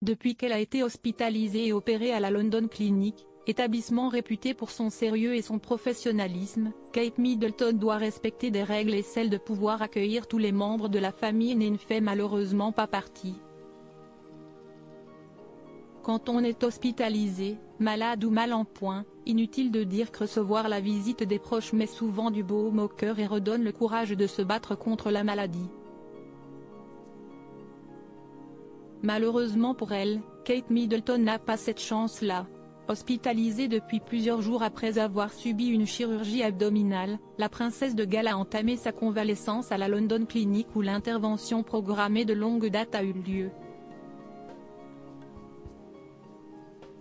Depuis qu'elle a été hospitalisée et opérée à la London Clinic, établissement réputé pour son sérieux et son professionnalisme, Kate Middleton doit respecter des règles et celle de pouvoir accueillir tous les membres de la famille n'en fait malheureusement pas partie. Quand on est hospitalisé, malade ou mal en point, inutile de dire que recevoir la visite des proches met souvent du baume au cœur et redonne le courage de se battre contre la maladie. Malheureusement pour elle, Kate Middleton n'a pas cette chance-là. Hospitalisée depuis plusieurs jours après avoir subi une chirurgie abdominale, la princesse de Galles a entamé sa convalescence à la London Clinic où l'intervention programmée de longue date a eu lieu.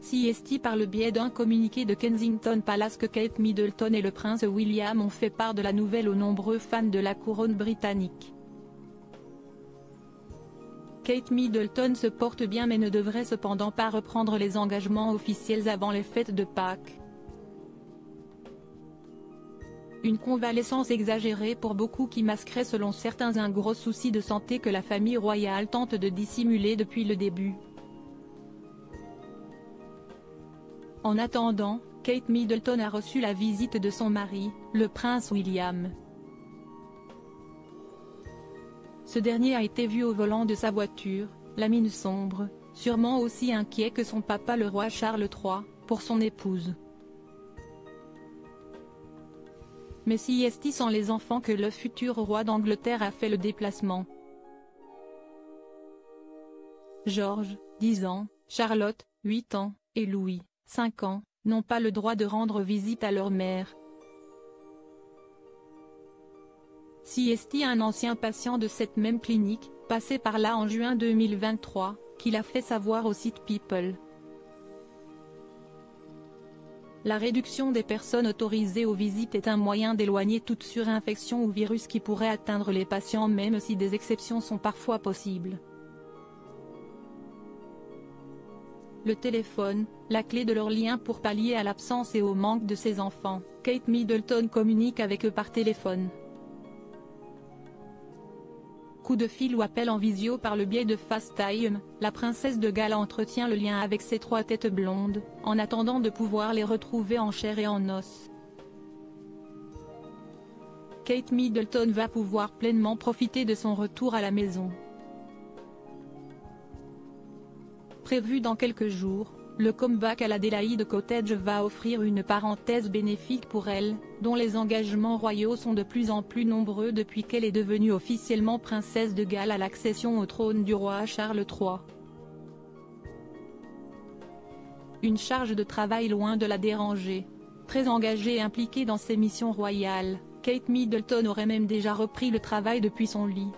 CST par le biais d'un communiqué de Kensington Palace que Kate Middleton et le prince William ont fait part de la nouvelle aux nombreux fans de la couronne britannique. Kate Middleton se porte bien mais ne devrait cependant pas reprendre les engagements officiels avant les fêtes de Pâques. Une convalescence exagérée pour beaucoup qui masquerait selon certains un gros souci de santé que la famille royale tente de dissimuler depuis le début. En attendant, Kate Middleton a reçu la visite de son mari, le prince William. Ce dernier a été vu au volant de sa voiture, la mine sombre, sûrement aussi inquiet que son papa le roi Charles III, pour son épouse. Mais CST sans les enfants que le futur roi d'Angleterre a fait le déplacement. George, 10 ans, Charlotte, 8 ans, et Louis, 5 ans, n'ont pas le droit de rendre visite à leur mère. CST un ancien patient de cette même clinique, passé par là en juin 2023, qui l'a fait savoir au site People. La réduction des personnes autorisées aux visites est un moyen d'éloigner toute surinfection ou virus qui pourrait atteindre les patients même si des exceptions sont parfois possibles. Le téléphone, la clé de leur lien pour pallier à l'absence et au manque de ses enfants, Kate Middleton communique avec eux par téléphone. Coup de fil ou appel en visio par le biais de FaceTime, la princesse de Galles entretient le lien avec ses 3 têtes blondes, en attendant de pouvoir les retrouver en chair et en os. Kate Middleton va pouvoir pleinement profiter de son retour à la maison. Prévu dans quelques jours, le comeback à l'Adélaïde Cottage va offrir une parenthèse bénéfique pour elle, dont les engagements royaux sont de plus en plus nombreux depuis qu'elle est devenue officiellement princesse de Galles à l'accession au trône du roi Charles III. Une charge de travail loin de la déranger. Très engagée et impliquée dans ses missions royales, Kate Middleton aurait même déjà repris le travail depuis son lit.